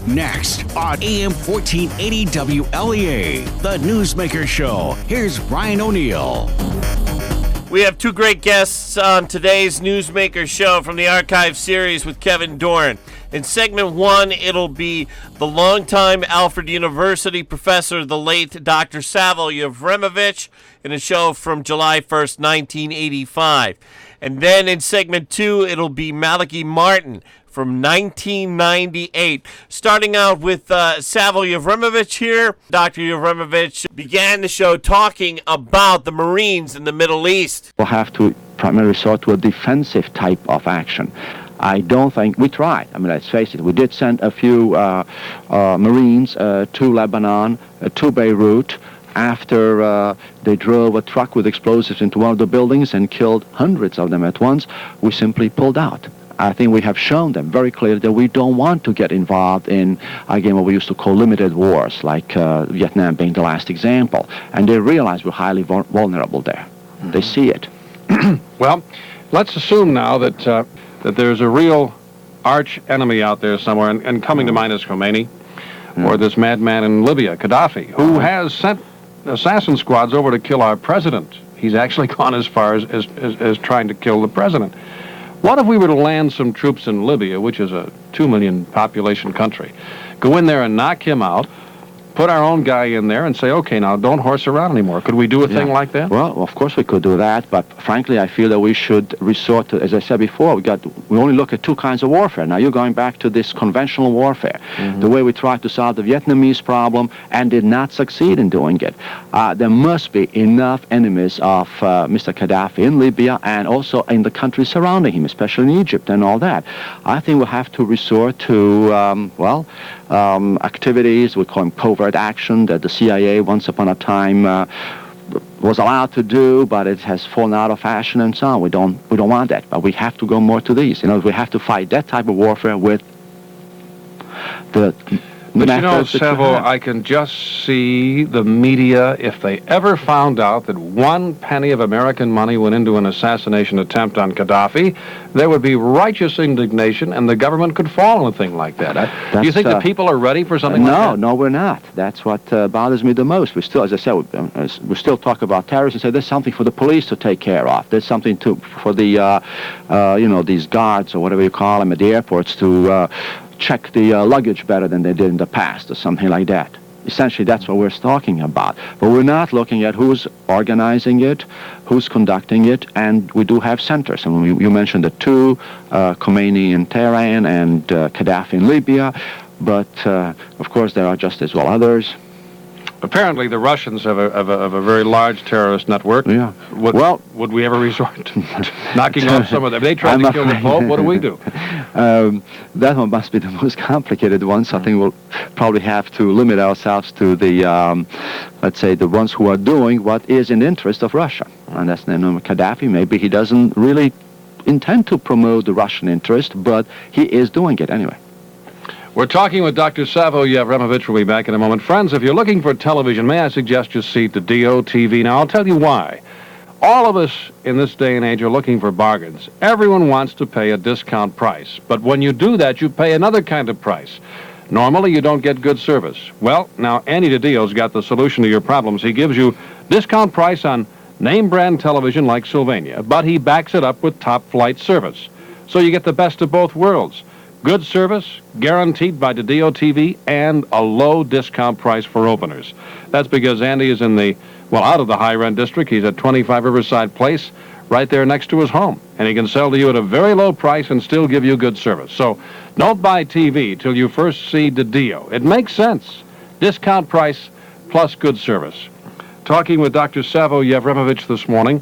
Next on AM 1480 WLEA, the Newsmaker Show. Here's Brian O'Neill. We have two great guests on today's Newsmaker Show from the Archive series with Kevin Doran. In segment one, it'll be the longtime Alfred University professor, the late Dr. Savo Jevremovic, in a show from July 1st, 1985. And then in segment two, it'll be Malachi Martin from 1998. Starting out with Savo Jevremovic here. Dr. Jevremovic began the show talking about the Marines in the Middle East. We'll have to primarily resort to a defensive type of action. I don't think we tried. I mean, let's face it, we did send a few Marines to Lebanon, to Beirut, after they drove a truck with explosives into one of the buildings and killed hundreds of them at once. We simply pulled out. I think we have shown them very clearly that we don't want to get involved in, again, what we used to call limited wars, like Vietnam being the last example. And they realize we're highly vulnerable there. Mm-hmm. They see it. Well, let's assume now that there's a real arch enemy out there somewhere, and coming to mind is Khomeini, or this madman in Libya, Gaddafi, who has sent assassin squads over to kill our president. He's actually gone as far as trying to kill the president. What if we were to land some troops in Libya, which is a 2 million population country, go in there and knock him out, put our own guy in there and say, okay, now don't horse around anymore? Could we do a thing like that? Well, of course we could do that, but frankly, I feel that we should resort to, as I said before, we only look at two kinds of warfare. Now you're going back to this conventional warfare, the way we tried to solve the Vietnamese problem and did not succeed in doing it. There must be enough enemies of Mr. Gaddafi in Libya and also in the countries surrounding him, especially in Egypt and all that. I think we'll have to resort to, activities, we call them covert action, that the CIA once upon a time was allowed to do, but it has fallen out of fashion and so on. We don't want that, but we have to go more to these. We have to fight that type of warfare with the But you know, Savo, I can just see the media, if they ever found out that 1 penny of American money went into an assassination attempt on Gaddafi, there would be righteous indignation and the government could fall on a thing like that. Do you think the people are ready for something like that? No, we're not. That's what bothers me the most. We still, as I said, we still talk about terrorists and say there's something for the police to take care of. There's something for the, these guards or whatever you call them at the airports to check the luggage better than they did in the past or something like that. Essentially, that's what we're talking about. But we're not looking at who's organizing it, who's conducting it, and we do have centers. And you mentioned the two, Khomeini in Tehran and Gaddafi in Libya, but of course there are just as well others. Apparently, the Russians have a very large terrorist network. Yeah. Would we ever resort to knocking off some of them? They tried to kill the Pope. What do we do? That one must be the most complicated one. So I think we'll probably have to limit ourselves to the, let's say, the ones who are doing what is in the interest of Russia. And that's Gaddafi. Maybe he doesn't really intend to promote the Russian interest, but he is doing it anyway. We're talking with Dr. Savo Jevremovic. We'll be back in a moment. Friends, if you're looking for television, may I suggest you see the DOTV. Now, I'll tell you why. All of us in this day and age are looking for bargains. Everyone wants to pay a discount price. But when you do that, you pay another kind of price. Normally, you don't get good service. Well, now, Andy DiDio's got the solution to your problems. He gives you discount price on name-brand television like Sylvania, but he backs it up with top-flight service. So you get the best of both worlds. Good service, guaranteed by the DOTV, and a low discount price for openers. That's because Andy is in the, out of the high-rent district. He's at 25 Riverside Place, right there next to his home. And he can sell to you at a very low price and still give you good service. So don't buy TV till you first see DiDio. It makes sense. Discount price plus good service. Talking with Dr. Savo Jevremovic this morning.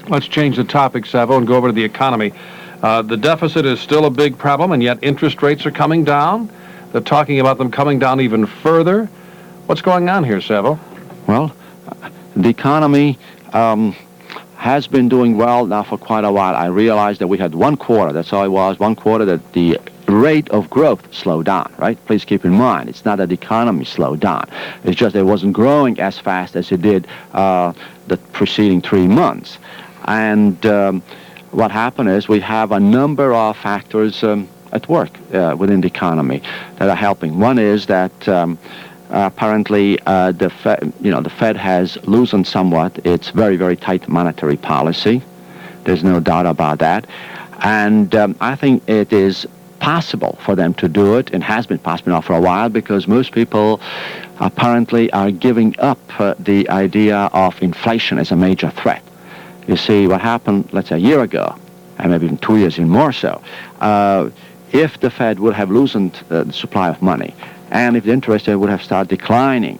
Let's change the topic, Savo, and go over to the economy. The deficit is still a big problem, and yet interest rates are coming down. They're talking about them coming down even further. What's going on here, Savo? Well, the economy has been doing well now for quite a while. I realized that we had one quarter, that's all it was, one quarter that the rate of growth slowed down, right? Please keep in mind, it's not that the economy slowed down. It's just that it wasn't growing as fast as it did the preceding 3 months. And what happened is we have a number of factors at work within the economy that are helping. One is that apparently the Fed has loosened somewhat its very, very tight monetary policy. There's no doubt about that. And I think it is possible for them to do it, and has been possible now for a while, because most people apparently are giving up the idea of inflation as a major threat. You see, what happened, let's say, a year ago, and maybe even 2 years and more so, if the Fed would have loosened the supply of money, and if the interest rate would have started declining,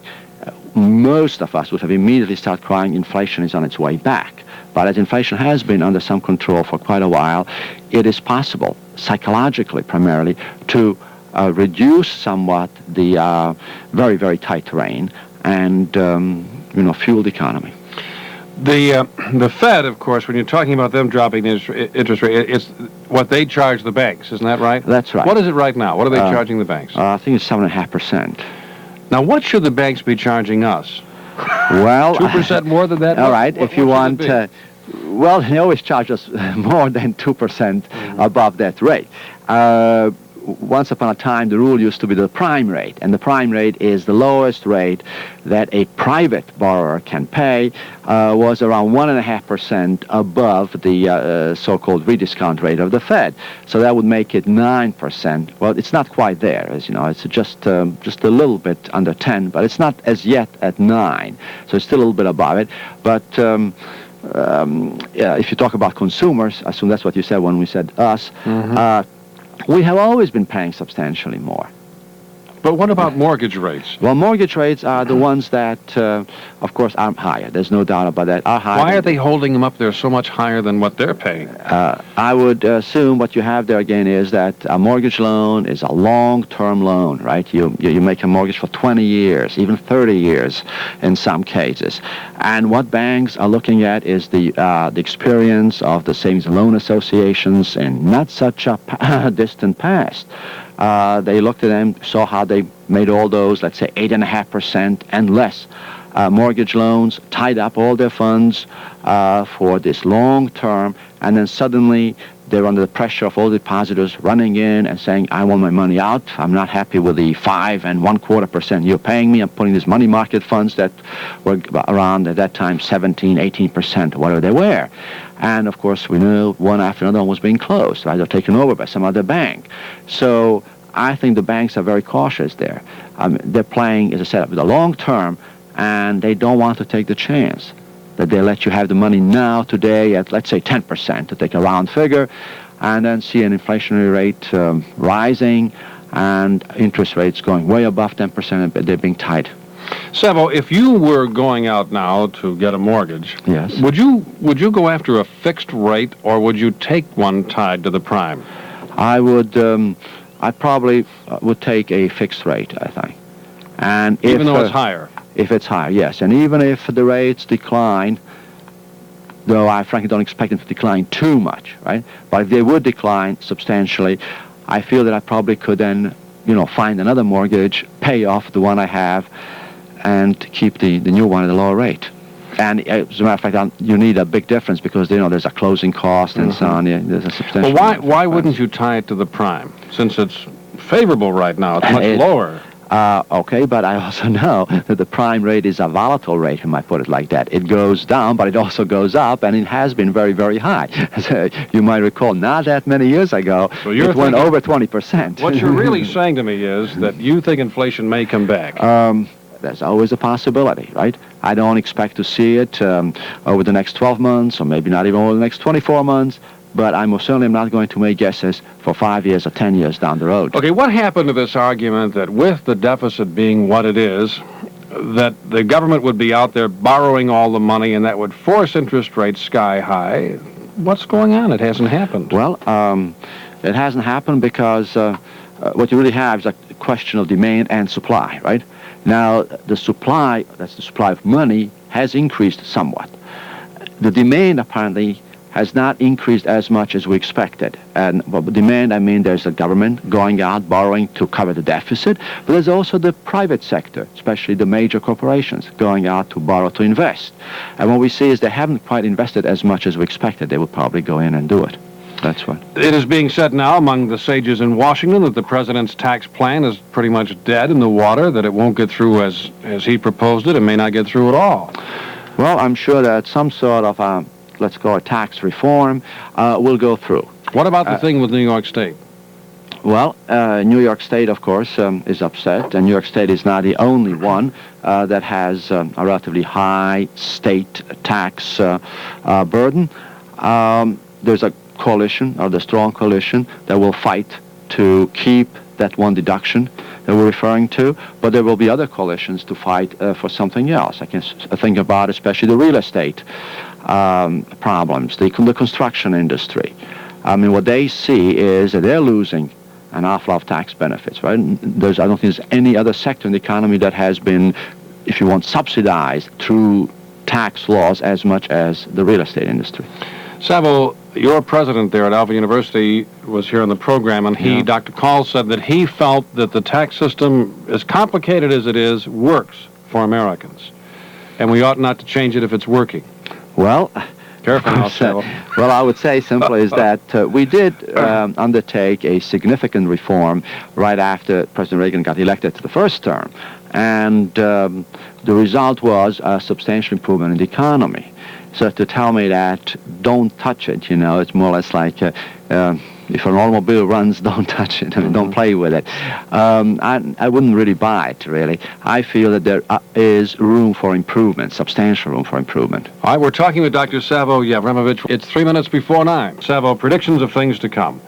most of us would have immediately started crying inflation is on its way back. But as inflation has been under some control for quite a while, it is possible, psychologically primarily, to reduce somewhat the very, very tight rein and, fuel the economy. The Fed, of course, when you're talking about them dropping the interest rate, it's what they charge the banks, isn't that right? That's right. What is it right now? What are they charging the banks? I think it's 7.5%. Now, what should the banks be charging us? Well, 2% more than that? All right, if you want, well, they always charge us more than 2% above that rate. Once upon a time, the rule used to be the prime rate, and the prime rate is the lowest rate that a private borrower can pay, was around 1.5% above the so-called rediscount rate of the Fed. So that would make it 9%. Well, it's not quite there, as you know. It's just a little bit under 10, but it's not as yet at 9. So it's still a little bit above it. But if you talk about consumers, I assume that's what you said when we said us. We have always been paying substantially more. But what about mortgage rates? Well, mortgage rates are the ones that, of course, are higher. There's no doubt about that. Are higher. Why are they holding them up there so much higher than what they're paying? I would assume what you have there again is that a mortgage loan is a long-term loan, right? You make a mortgage for 20 years, even 30 years in some cases. And what banks are looking at is the experience of the savings and loan associations in not such a distant past. They looked at them, saw how they made all those, let's say, 8.5% and less mortgage loans, tied up all their funds for this long term, and then suddenly they're under the pressure of all the depositors running in and saying, I want my money out. I'm not happy with the 5.25% you're paying me. I'm putting these money market funds that were around at that time 17, 18%, whatever they were. And, of course, we knew one after another one was being closed, right? They're taken over by some other bank. So I think the banks are very cautious there. They're playing, as I said, with the long term, and they don't want to take the chance that they let you have the money now, today, at, let's say, 10%, to take a round figure, and then see an inflationary rate rising and interest rates going way above 10%, and they're being tight. Savo, if you were going out now to get a mortgage, yes, would you go after a fixed rate, or would you take one tied to the prime? I probably would take a fixed rate, I think. And even though it's higher? If it's higher, yes. And even if the rates decline, though I frankly don't expect them to decline too much, right? But if they would decline substantially, I feel that I probably could then, find another mortgage, pay off the one I have, and keep the new one at a lower rate. And as a matter of fact, you need a big difference because, there's a closing cost and so on. Yeah, there's a substantial... Well, why wouldn't you tie it to the prime? Since it's favorable right now, it's much lower. Okay, but I also know that the prime rate is a volatile rate, if I might put it like that. It goes down, but it also goes up, and it has been very, very high. So you might recall, not that many years ago, it went over 20%. What you're really saying to me is that you think inflation may come back. There's always a possibility, right? I don't expect to see it over the next 12 months, or maybe not even over the next 24 months, but I most certainly am not going to make guesses for 5 years or 10 years down the road. Okay, what happened to this argument that with the deficit being what it is, that the government would be out there borrowing all the money and that would force interest rates sky high? What's going on? It hasn't happened. Well, it hasn't happened because what you really have is a question of demand and supply, right? Now, the supply, that's the supply of money, has increased somewhat. The demand, apparently, has not increased as much as we expected. And by demand, I mean there's the government going out, borrowing to cover the deficit, but there's also the private sector, especially the major corporations, going out to borrow to invest. And what we see is they haven't quite invested as much as we expected. They will probably go in and do it. That's right. It is being said now among the sages in Washington that the president's tax plan is pretty much dead in the water, that it won't get through as he proposed it. It may not get through at all. Well, I'm sure that some sort of, let's call it tax reform, will go through. What about the thing with New York State? Well, New York State, of course, is upset, and New York State is not the only one that has a relatively high state tax burden. There's a coalition, or the strong coalition, that will fight to keep that one deduction that we're referring to, but there will be other coalitions to fight for something else. I can think about especially the real estate problems, the construction industry. I mean, what they see is that they're losing an awful lot of tax benefits, right? I don't think there's any other sector in the economy that has been, if you want, subsidized through tax laws as much as the real estate industry. Savo, your president there at Alva University was here on the program, and he, Dr. Call, said that he felt that the tax system, as complicated as it is, works for Americans, and we ought not to change it if it's working. Well, careful now, Savo. Well, I would say simply is that we did undertake a significant reform right after President Reagan got elected to the first term, and the result was a substantial improvement in the economy. So to tell me that don't touch it, you know, it's more or less like if an automobile runs, don't touch it, I mean, don't play with it. I wouldn't really buy it, really. I feel that there is room for improvement, substantial room for improvement. All right, we're talking with Dr. Savo Jevremovic. It's 3 minutes before 9. Savo, predictions of things to come.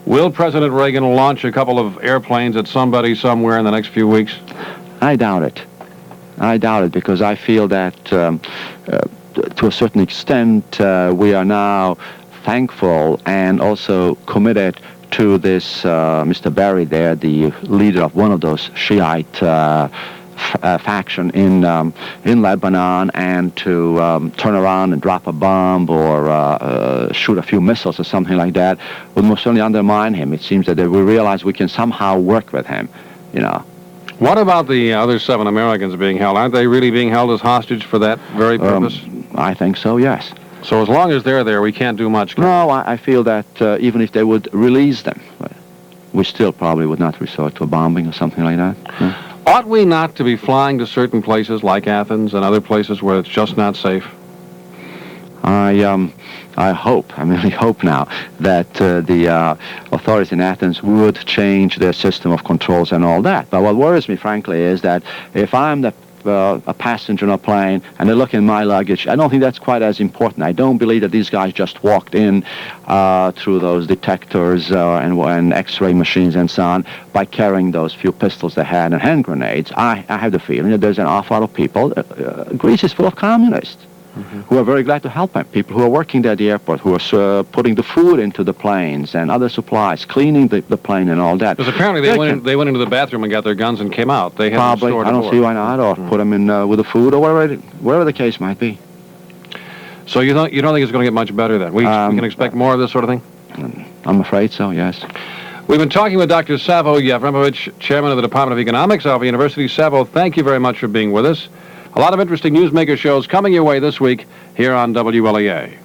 Will President Reagan launch a couple of airplanes at somebody somewhere in the next few weeks? I doubt it. I doubt it because I feel that to a certain extent, we are now thankful and also committed to this Mr. Barry there, the leader of one of those Shiite faction in Lebanon, and to turn around and drop a bomb or shoot a few missiles or something like that would most certainly undermine him. It seems that we realize we can somehow work with him, you know. What about the other 7 Americans being held? Aren't they really being held as hostage for that very purpose? I think so, yes. So as long as they're there, we can't do much. No, I feel that even if they would release them, we still probably would not resort to a bombing or something like that. Yeah. Ought we not to be flying to certain places like Athens and other places where it's just not safe? I hope, I really hope now, that the authorities in Athens would change their system of controls and all that. But what worries me, frankly, is that if I'm a passenger on a plane and they look in my luggage, I don't think that's quite as important. I don't believe that these guys just walked in through those detectors and X-ray machines and so on by carrying those few pistols they had and hand grenades. I have the feeling that there's an awful lot of people. Greece is full of communists. Who are very glad to help them. People who are working there at the airport, who are putting the food into the planes and other supplies, cleaning the plane and all that. Because apparently they went into the bathroom and got their guns and came out. They had probably, them stored I don't aboard. see why not, or put them in with the food or wherever the case might be. So you don't think it's going to get much better then? We can expect more of this sort of thing? I'm afraid so, yes. We've been talking with Dr. Savo Jevremovic, chairman of the Department of Economics, Alva University. Savo, thank you very much for being with us. A lot of interesting Newsmaker shows coming your way this week here on WLEA.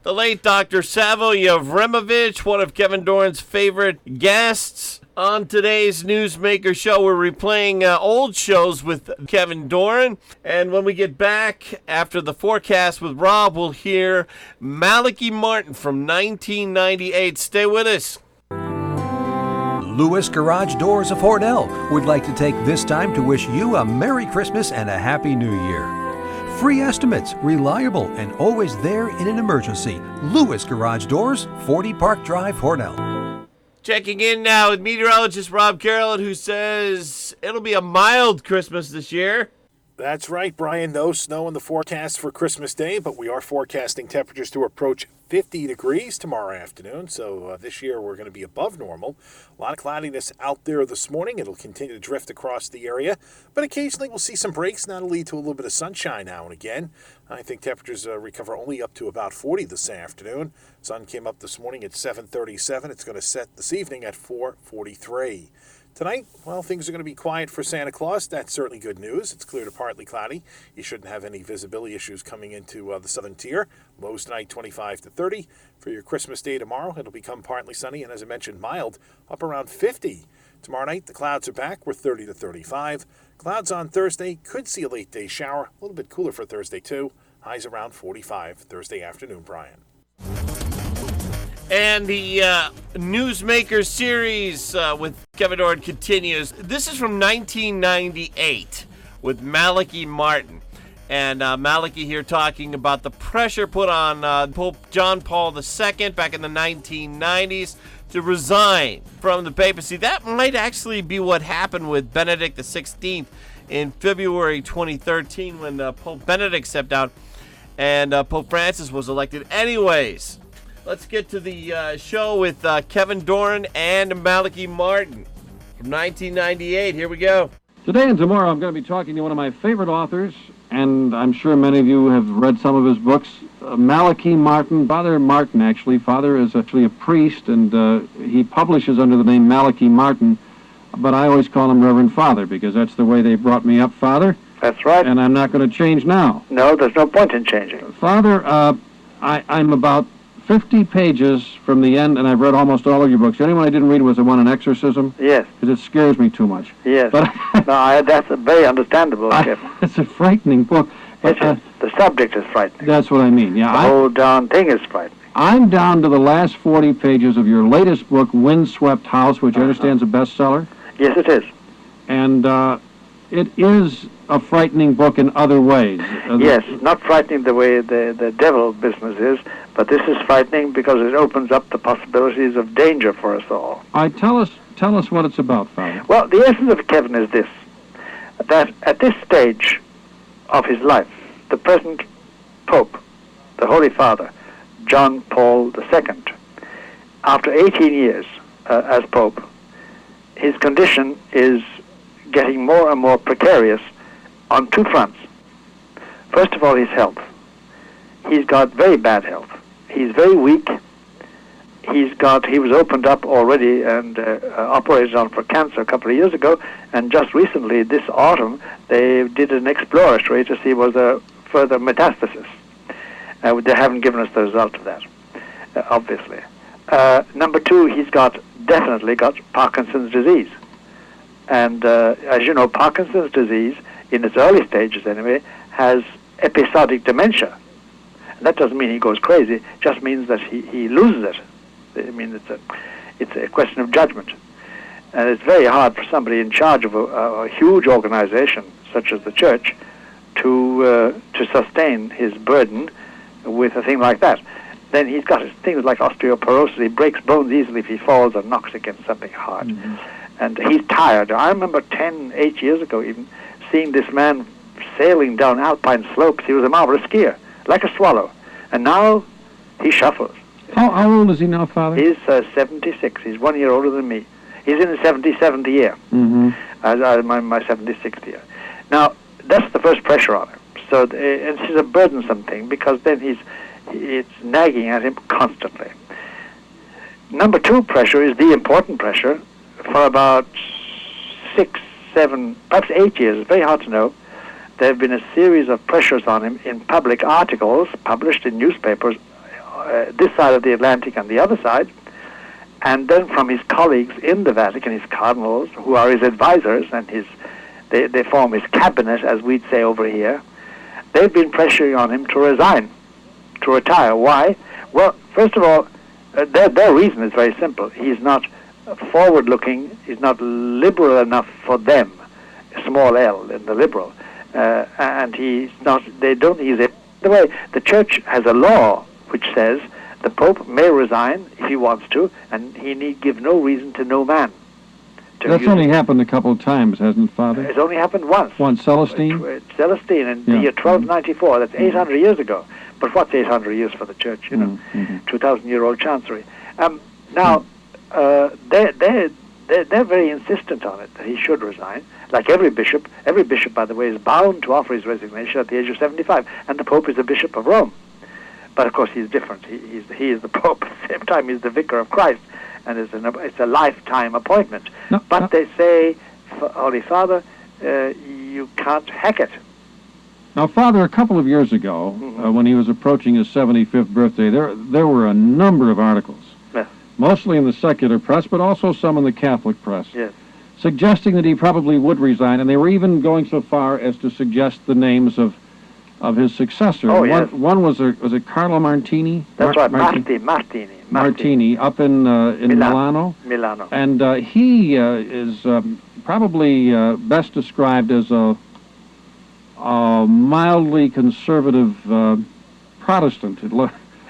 The late Dr. Savo Jevremovic, one of Kevin Dorn's favorite guests. On today's Newsmaker show, we're replaying old shows with Kevin Dorn. And when we get back after the forecast with Rob, we'll hear Malachi Martin from 1998. Stay with us. Lewis Garage Doors of Hornell would like to take this time to wish you a Merry Christmas and a Happy New Year. Free estimates, reliable, and always there in an emergency. Lewis Garage Doors, 40 Park Drive, Hornell. Checking in now with meteorologist Rob Carroll, who says it'll be a mild Christmas this year. That's right, Brian. No snow in the forecast for Christmas Day, but we are forecasting temperatures to approach 50 degrees tomorrow afternoon. So this year we're going to be above normal. A lot of cloudiness out there this morning. It'll continue to drift across the area, but occasionally we'll see some breaks, and that'll lead to a little bit of sunshine now and again. I think temperatures recover only up to about 40 this afternoon. Sun came up this morning at 7:37. It's going to set this evening at 4:43. Tonight, well, things are going to be quiet for Santa Claus. That's certainly good news. It's clear to partly cloudy. You shouldn't have any visibility issues coming into the southern tier. Lows tonight, 25 to 30. For your Christmas day tomorrow, it'll become partly sunny and, as I mentioned, mild, up around 50. Tomorrow night, the clouds are back. We're 30 to 35. Clouds on Thursday. Could see a late day shower. A little bit cooler for Thursday, too. Highs around 45 Thursday afternoon, Brian. And the Newsmaker series with Kevin Doran continues. This is from 1998 with Malachi Martin. And Malachi here talking about the pressure put on Pope John Paul II back in the 1990s to resign from the papacy. That might actually be what happened with Benedict XVI in February 2013 when Pope Benedict stepped down and Pope Francis was elected. Anyways, let's get to the show with Kevin Doran and Malachi Martin from 1998. Here we go. Today and tomorrow I'm going to be talking to one of my favorite authors, and I'm sure many of you have read some of his books, Malachi Martin. Father Martin, actually. Father is actually a priest, and he publishes under the name Malachi Martin, but I always call him Reverend Father because that's the way they brought me up, Father. That's right. And I'm not going to change now. No, there's no point in changing. Father, I'm about 50 pages from the end, and I've read almost all of your books. The only one I didn't read was the one on exorcism. Yes. Because it scares me too much. Yes. But no, that's very understandable. It's a frightening book. But, the subject is frightening. That's what I mean. Yeah. The whole darn thing is frightening. I'm down to the last 40 pages of your latest book, Windswept House, which I understand is a bestseller. Yes, it is. And it is a frightening book in other ways. Yes, not frightening the way the devil business is, but this is frightening because it opens up the possibilities of danger for us all. Tell us what it's about, Father. Well, the essence of Kevin is this, that at this stage of his life, the present Pope, the Holy Father, John Paul II, after 18 years as Pope, his condition is getting more and more precarious on two fronts. First of all, his health. He's got very bad health. He's very weak. He was opened up already and operated on for cancer a couple of years ago, and just recently, this autumn, they did an exploratory to see was there further metastasis. They haven't given us the result of that, obviously. Number two, he's definitely got Parkinson's disease. And as you know, Parkinson's disease, in its early stages anyway, has episodic dementia. And that doesn't mean he goes crazy, it just means that he loses it. I mean, it's a question of judgment. And it's very hard for somebody in charge of a huge organization, such as the church, to sustain his burden with a thing like that. Then he's got things like osteoporosis. He breaks bones easily if he falls or knocks against something hard. Mm-hmm. And he's tired. I remember 8 years ago even, seeing this man sailing down alpine slopes. He was a marvelous skier, like a swallow. And now he shuffles. How old is he now, Father? He's 76. He's 1 year older than me. He's in his 77th year, my 76th year. Now, that's the first pressure on him. So it's a burdensome thing because then it's nagging at him constantly. Number two pressure is the important pressure. For about 6, 7, perhaps 8 years, it's very hard to know, there have been a series of pressures on him in public articles published in newspapers, this side of the Atlantic and the other side, and then from his colleagues in the Vatican, his cardinals, who are his advisors, and they form his cabinet, as we'd say over here. They've been pressuring on him to resign, to retire. Why? Well, first of all, their reason is very simple. He's not forward-looking, he's not liberal enough for them, small L in the liberal, and he's not, they don't, he's a, the way, the church has a law which says the Pope may resign if he wants to, and he need give no reason to no man. That's only happened a couple of times, hasn't it, Father? It's only happened once. Once, Celestine? Celestine in the year 1294, that's 800 years ago. But what's 800 years for the church, you know? 2,000-year-old chancery. Now, they're very insistent on it, that he should resign. Like every bishop, by the way, is bound to offer his resignation at the age of 75, and the Pope is the Bishop of Rome. But of course he's different. He is the Pope. At the same time, he's the Vicar of Christ, and it's a lifetime appointment. No, but they say, Holy Father, you can't hack it. Now, Father, a couple of years ago, when he was approaching his 75th birthday, there were a number of articles, Yes. mostly in the secular press, but also some in the Catholic press, Yes. suggesting that he probably would resign, and they were even going so far as to suggest the names of his successor. Oh, yes. One was it Carlo Martini? That's right, Martini. Martini. Up in Milano. Milano. And he is probably best described as a mildly conservative Protestant.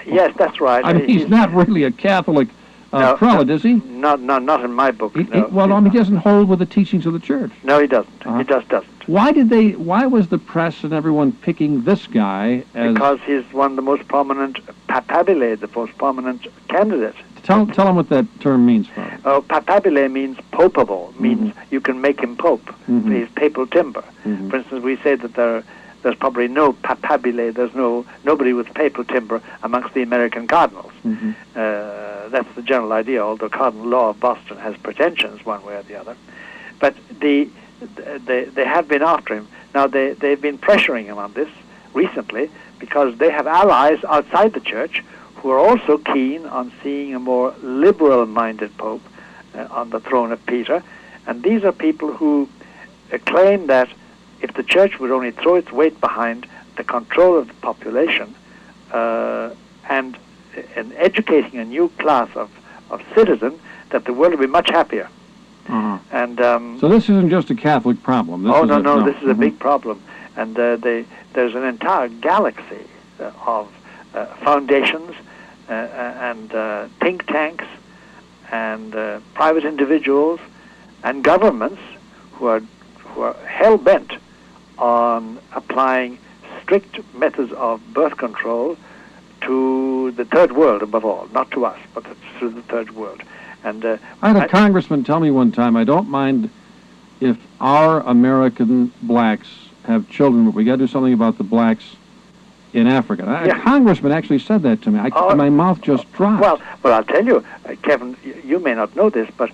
Yes, that's right. I mean, he's not really a Catholic prelate, is he? Not in my book. He doesn't hold with the teachings of the Church. No, he doesn't. He just doesn't. Why was the press and everyone picking this guy as... Because he's one of the most prominent, papabile, the most prominent candidate. Tell him what that term means, Father. Oh, papabile means popeable, means you can make him pope. He's papal timber. For instance, we say that there's probably no papabile, there's nobody with papal timber amongst the American cardinals. That's the general idea, although Cardinal Law of Boston has pretensions one way or the other. But they have been after him. Now, they've been pressuring him on this recently because they have allies outside the Church who are also keen on seeing a more liberal-minded pope on the throne of Peter. And these are people who claim that if the Church would only throw its weight behind the control of the population and educating a new class of citizen, that the world would be much happier. And so this isn't just a Catholic problem. This is a big problem. And there's an entire galaxy of foundations and think tanks and private individuals and governments who are hell-bent on applying strict methods of birth control to the third world above all, not to us, but to the third world. And I had a congressman tell me one time, I don't mind if our American blacks have children, but we got to do something about the blacks in Africa. A congressman actually said that to me. My mouth just dropped. Well, I'll tell you, Kevin, you may not know this, but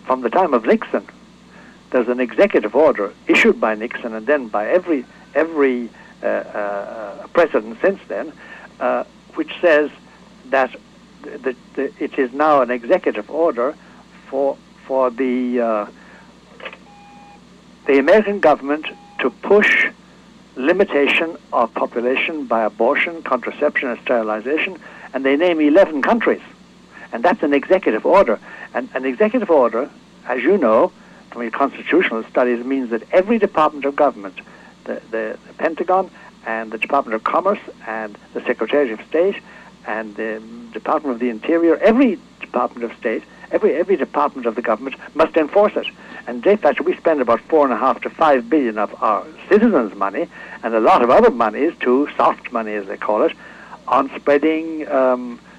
from the time of Nixon, there's an executive order issued by Nixon and then by every president since then, which says that it is now an executive order for the American government to push limitation of population by abortion, contraception, and sterilization, and they name 11 countries. And that's an executive order. And an executive order, as you know, from your constitutional studies, means that every department of government, the Pentagon and the Department of Commerce and the Secretary of State and the Department of the Interior, every Department of State, every department of the government must enforce it. And de facto, we spend about $4.5 to $5 billion of our citizens' money, and a lot of other monies too, soft money as they call it, on spreading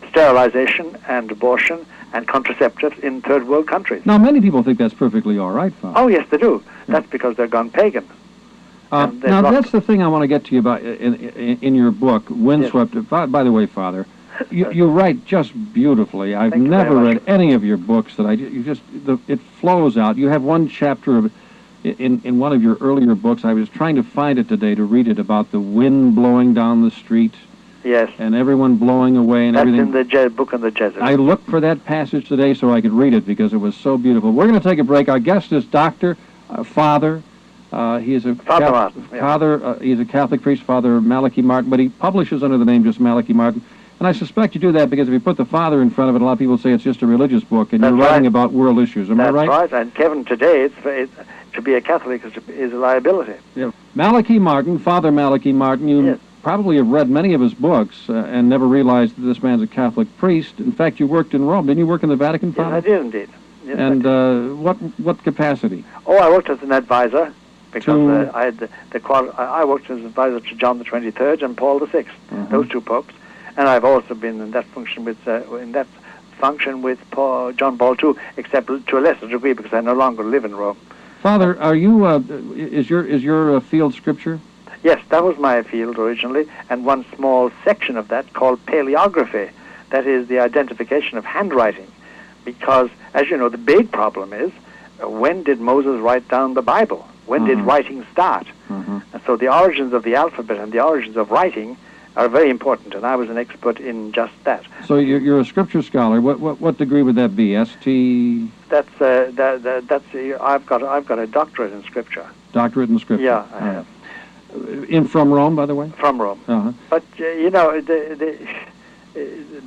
sterilization and abortion and contraceptives in third world countries. Now, many people think that's perfectly all right, Father. Oh, yes, they do. That's because they're gone pagan. Now, that's the thing I want to get to you about in your book, Windswept. Yes. By the way, Father, you write just beautifully. I've never read any of your books that it flows out. You have one chapter in one of your earlier books. I was trying to find it today to read it about the wind blowing down the street. Yes. And everyone blowing away and everything. That's in the book on the Jesuits. I looked for that passage today so I could read it because it was so beautiful. We're going to take a break. Our guest is Father. He is a he's a Catholic priest, Father Malachi Martin, but he publishes under the name just Malachi Martin. And I suspect you do that because if you put the Father in front of it, a lot of people say it's just a religious book, and you're writing about world issues. Am I right? That's right. And Kevin, today, to be a Catholic is a liability. Yeah. Malachi Martin, Father Malachi Martin, you probably have read many of his books and never realized that this man's a Catholic priest. In fact, you worked in Rome. Didn't you work in the Vatican, Father? Yes, I did indeed. Yes, and what capacity? Oh, I worked as an advisor. Because I worked as advisor to John the 23rd and Paul the 6th, those two popes, and I've also been in that function with John Paul II, except to a lesser degree because I no longer live in Rome. Father, are you is your field Scripture? Yes, that was my field originally, and one small section of that called paleography, that is the identification of handwriting, because, as you know, the big problem is, when did Moses write down the Bible? When did writing start? And so the origins of the alphabet and the origins of writing are very important, and I was an expert in just that. So you're a scripture scholar. What degree would that be? ST? That's I've got a doctorate in scripture. Doctorate in scripture. Yeah, I have. From Rome, by the way. From Rome. Uh-huh. But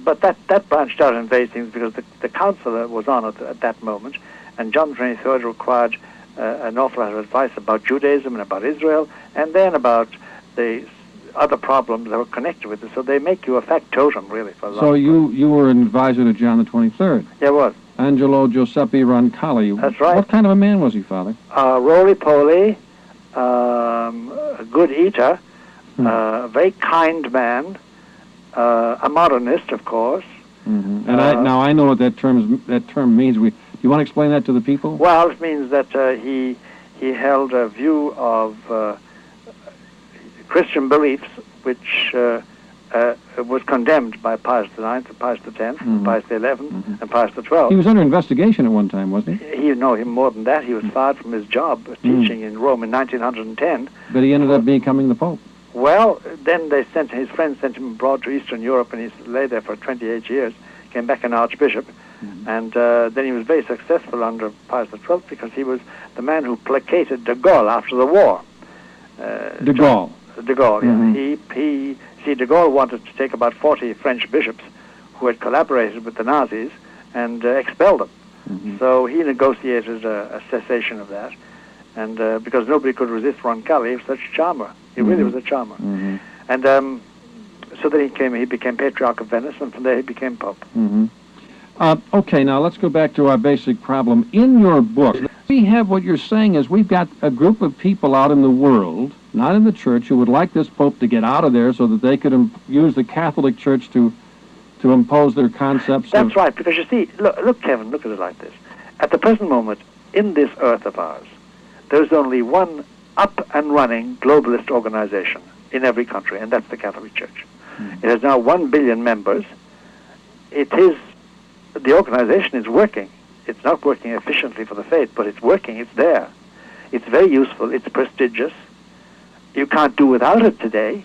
but that branched out in various things because the council was on at that moment, and John XXIII required an awful lot of advice about Judaism and about Israel, and then about the other problems that were connected with it. So they make you a factotum, really. So you were an advisor to John the 23rd. Yeah, I was. Angelo Giuseppe Roncalli. That's right. What kind of a man was he, Father? Roly-poly, a good eater, a very kind man, a modernist, of course. And I know what that term means. Do you want to explain that to the people? Well, it means that he held a view of Christian beliefs which was condemned by Pius IX, and Pius X, and Pius XI, and Pius XII. He was under investigation at one time, wasn't he? Him more than that. He was fired from his job teaching in Rome in 1910. But he ended up becoming the Pope. Well, then his friends sent him abroad to Eastern Europe, and he lay there for 28 years, came back an archbishop, and then he was very successful under Pius XII because he was the man who placated de Gaulle after the war. De Gaulle? De Gaulle, yeah. De Gaulle wanted to take about 40 French bishops who had collaborated with the Nazis and expel them. So he negotiated a cessation of that, and because nobody could resist Roncalli, he was such a charmer. He really was a charmer. And so then he became Patriarch of Venice, and from there he became Pope. Okay, now let's go back to our basic problem. In your book, we have what you're saying is we've got a group of people out in the world, not in the church, who would like this Pope to get out of there so that they could use the Catholic Church to impose their concepts. That's right, because you see, look, Kevin, look at it like this. At the present moment, in this earth of ours, there's only one up and running globalist organization in every country, and that's the Catholic Church. It has now 1 billion members. The organization is working. It's not working efficiently for the faith, but it's working. It's there. It's very useful. It's prestigious. You can't do without it today.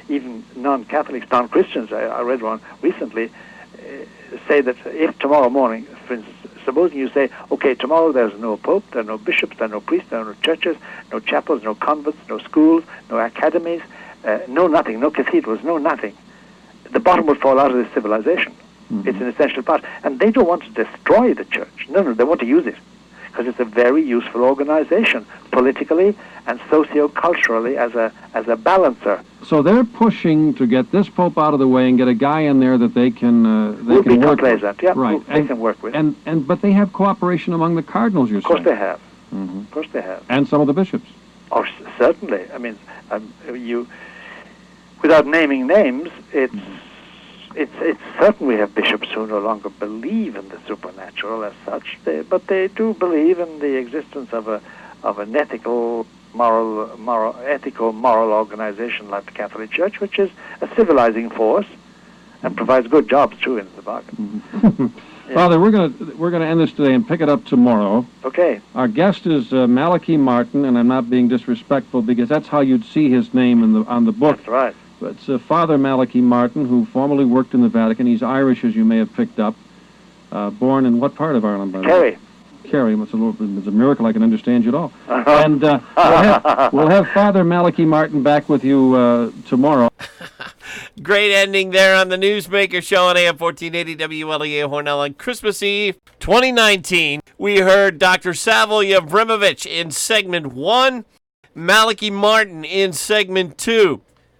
Even non-Catholics, non-Christians, I read one recently, say that if tomorrow morning, for instance, supposing you say, okay, tomorrow there's no pope, there are no bishops, there are no priests, there are no churches, no chapels, no convents, no schools, no academies, no nothing, no cathedrals, no nothing. The bottom would fall out of this civilization. It's an essential part. And they don't want to destroy the church. No, they want to use it. Because it's a very useful organization, politically and socio-culturally as a balancer. So they're pushing to get this pope out of the way and get a guy in there that they can work with. Yeah, right. They can work with. But they have cooperation among the cardinals, you're saying. Of course they have. Of course they have. And some of the bishops. Oh, certainly. Without naming names, it's certain we have bishops who no longer believe in the supernatural as such, but they do believe in the existence of an ethical, moral organization like the Catholic Church, which is a civilizing force and provides good jobs too in the bargain. Yeah. Father, we're gonna end this today and pick it up tomorrow. Okay. Our guest is Malachi Martin, and I'm not being disrespectful because that's how you'd see his name on the book. That's right. It's Father Malachi Martin, who formerly worked in the Vatican. He's Irish, as you may have picked up. Born in what part of Ireland, by the way? Kerry. Kerry. It's a miracle I can understand you at all. And we'll have Father Malachi Martin back with you tomorrow. Great ending there on the Newsmaker show on AM 1480 WLEA Hornell on Christmas Eve 2019. We heard Dr. Savo Jevremovic in segment 1, Malachi Martin in segment 2.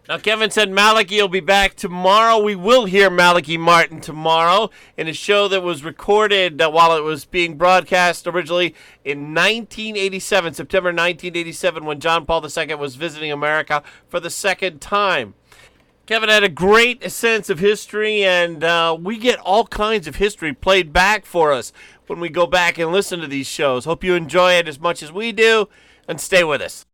Now, Kevin said Malachi will be back tomorrow. We will hear Malachi Martin tomorrow in a show that was recorded while it was being broadcast originally in 1987, September 1987, when John Paul II was visiting America for the second time. Kevin had a great sense of history, and we get all kinds of history played back for us when we go back and listen to these shows. Hope you enjoy it as much as we do, and stay with us.